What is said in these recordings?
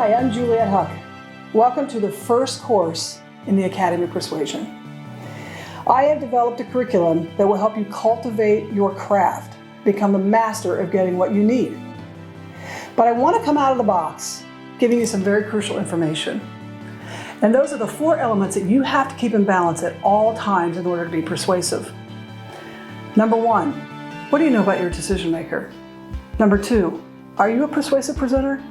Hi, I'm Juliet Huck. Welcome to the first course in the Academy of Persuasion. I have developed a curriculum that will help you cultivate your craft, become a master of getting what you need. But I want to come out of the box giving you some very crucial information. And those are the 4 elements that you have to keep in balance at all times in order to be persuasive. Number 1, what do you know about your decision maker? Number 2, are you a persuasive presenter?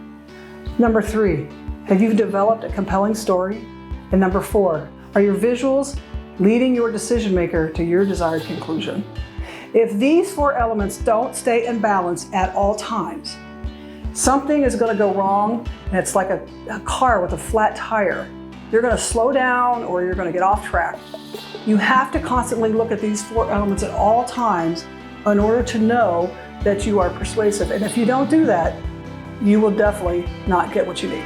Number 3, have you developed a compelling story? And number 4, are your visuals leading your decision maker to your desired conclusion? If these 4 elements don't stay in balance at all times, something is going to go wrong, and it's like a car with a flat tire. You're going to slow down or you're going to get off track. You have to constantly look at these 4 elements at all times in order to know that you are persuasive. And if you don't do that, you will definitely not get what you need.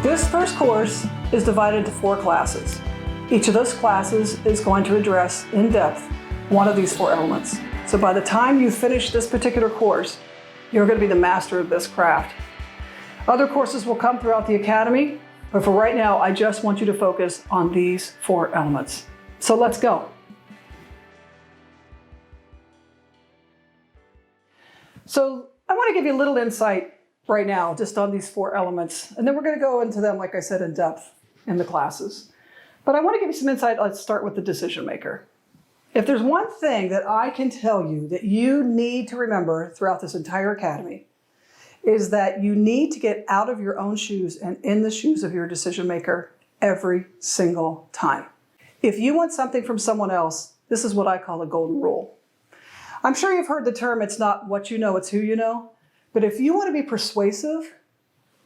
This first course is divided into 4 classes. Each of those classes is going to address in depth one of these 4 elements. So by the time you finish this particular course, you're going to be the master of this craft. Other courses will come throughout the Academy, but for right now, I just want you to focus on these 4 elements. So let's go. So I want to give you a little insight right now just on these 4 elements, and then we're going to go into them, like I said, in depth in the classes. But I want to give you some insight. Let's start with the decision maker. If there's one thing that I can tell you that you need to remember throughout this entire Academy, is that you need to get out of your own shoes and in the shoes of your decision maker every single time. If you want something from someone else, this is what I call a golden rule. I'm sure you've heard the term, it's not what you know, it's who you know. But if you want to be persuasive,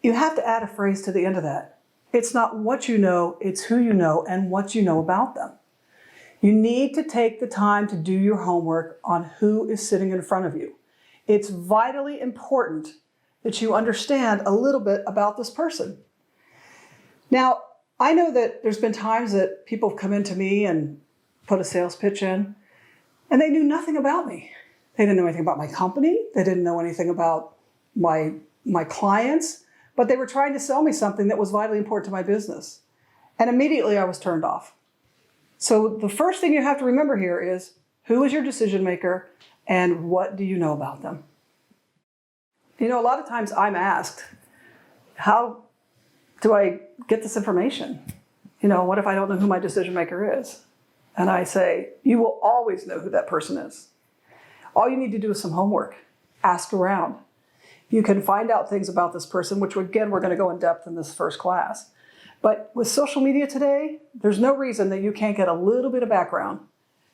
you have to add a phrase to the end of that. It's not what you know, it's who you know and what you know about them. You need to take the time to do your homework on who is sitting in front of you. It's vitally important that you understand a little bit about this person. Now, I know that there's been times that people have come into me and put a sales pitch in, and they knew nothing about me. They didn't know anything about my company. They didn't know anything about my clients, but they were trying to sell me something that was vitally important to my business. And immediately I was turned off. So the first thing you have to remember here is, who is your decision maker and what do you know about them? You know, a lot of times I'm asked, how do I get this information? You know, what if I don't know who my decision maker is? And I say, you will always know who that person is. All you need to do is some homework. Ask around. You can find out things about this person, which again, we're going to go in depth in this first class. But with social media today, there's no reason that you can't get a little bit of background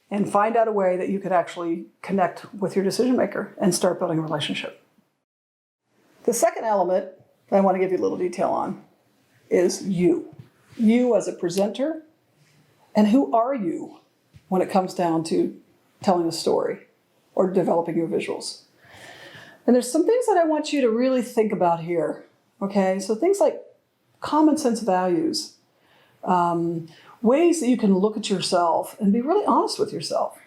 and find out a way that you could actually connect with your decision maker and start building a relationship. The second element that I want to give you a little detail on is you. You as a presenter, and who are you when it comes down to telling a story or developing your visuals. And there's some things that I want you to really think about here, okay? So things like common sense values, ways that you can look at yourself and be really honest with yourself.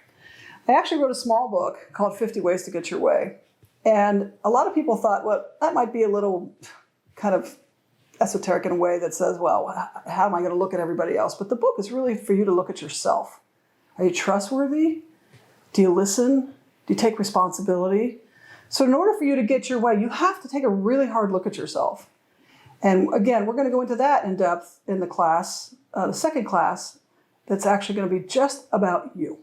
I actually wrote a small book called 50 Ways to Get Your Way. And a lot of people thought, well, that might be a little kind of esoteric in a way that says, well, how am I going to look at everybody else? But the book is really for you to look at yourself. Are you trustworthy? Do you listen? Do you take responsibility? So in order for you to get your way, you have to take a really hard look at yourself. And again, we're going to go into that in depth in the class, the second class, that's actually going to be just about you.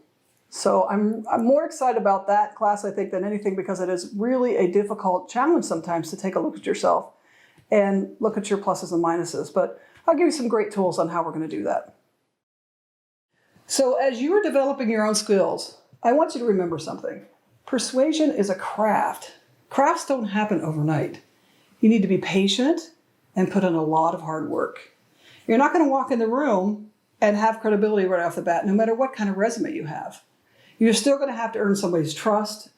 So I'm more excited about that class, I think, than anything, because it is really a difficult challenge sometimes to take a look at yourself and look at your pluses and minuses. But I'll give you some great tools on how we're going to do that. So as you are developing your own skills, I want you to remember something. Persuasion is a craft. Crafts don't happen overnight. You need to be patient and put in a lot of hard work. You're not going to walk in the room and have credibility right off the bat, no matter what kind of resume you have. You're still going to have to earn somebody's trust.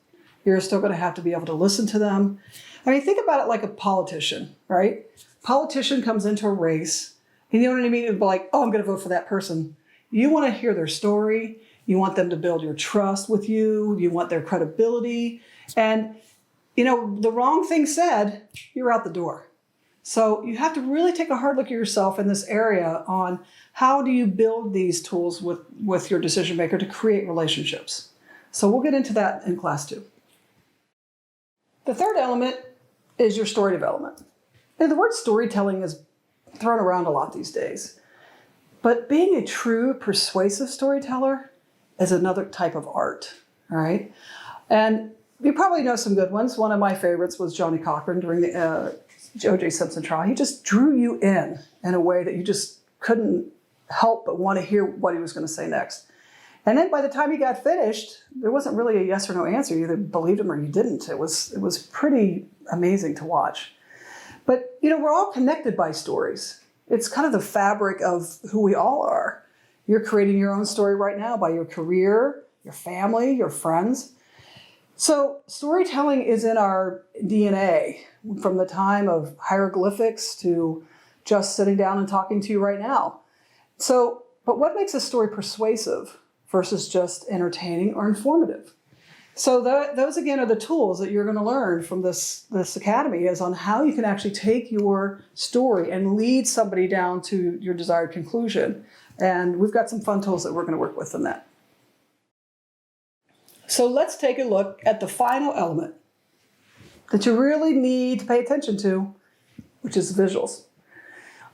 You're still going to have to be able to listen to them. I mean, think about it like a politician, right? Politician comes into a race, and you know what I mean? It'd be like, oh, I'm going to vote for that person. You want to hear their story. You want them to build your trust with you. You want their credibility. And, you know, the wrong thing said, you're out the door. So you have to really take a hard look at yourself in this area on how do you build these tools with your decision maker to create relationships. So we'll get into that in class 2. The third element is your story development. And the word storytelling is thrown around a lot these days. But being a true persuasive storyteller is another type of art, all right? And you probably know some good ones. One of my favorites was Johnny Cochran during the O.J. Simpson trial. He just drew you in a way that you just couldn't help but want to hear what he was going to say next. And then by the time he got finished, there wasn't really a yes or no answer. You either believed him or you didn't. It was pretty amazing to watch. But, you know, we're all connected by stories. It's kind of the fabric of who we all are. You're creating your own story right now by your career, your family, your friends. So storytelling is in our DNA from the time of hieroglyphics to just sitting down and talking to you right now. So, but what makes a story persuasive versus just entertaining or informative? So those again are the tools that you're going to learn from this academy, is on how you can actually take your story and lead somebody down to your desired conclusion. And we've got some fun tools that we're going to work with in that. So let's take a look at the final element that you really need to pay attention to, which is visuals.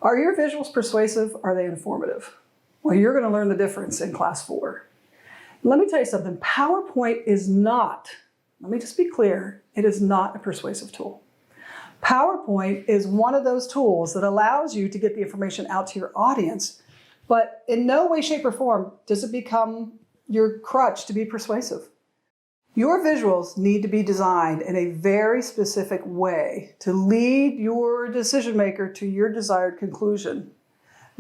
Are your visuals persuasive? Are they informative? Well, you're going to learn the difference in class 4. Let me tell you something. PowerPoint is not, let me just be clear, it is not a persuasive tool. PowerPoint is one of those tools that allows you to get the information out to your audience, but in no way, shape, or form does it become your crutch to be persuasive. Your visuals need to be designed in a very specific way to lead your decision maker to your desired conclusion.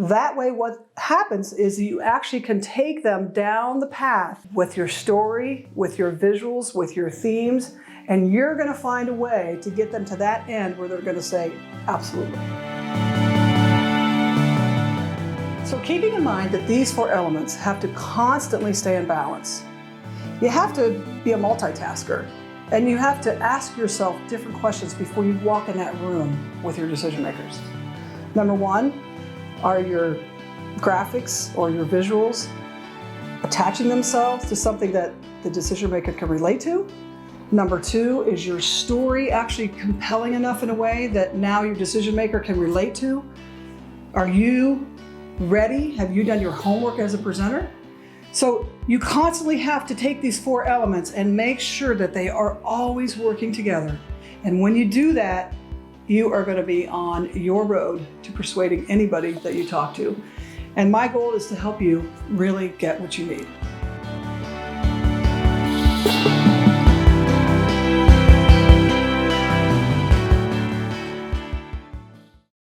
That way, what happens is you actually can take them down the path with your story, with your visuals, with your themes, and you're going to find a way to get them to that end where they're going to say, absolutely. So keeping in mind that these 4 elements have to constantly stay in balance, you have to be a multitasker, and you have to ask yourself different questions before you walk in that room with your decision makers. Number 1, are your graphics or your visuals attaching themselves to something that the decision maker can relate to? Number 2, is your story actually compelling enough in a way that now your decision maker can relate to? Are you ready? Have you done your homework as a presenter? So you constantly have to take these 4 elements and make sure that they are always working together. And when you do that, you are going to be on your road to persuading anybody that you talk to. And my goal is to help you really get what you need.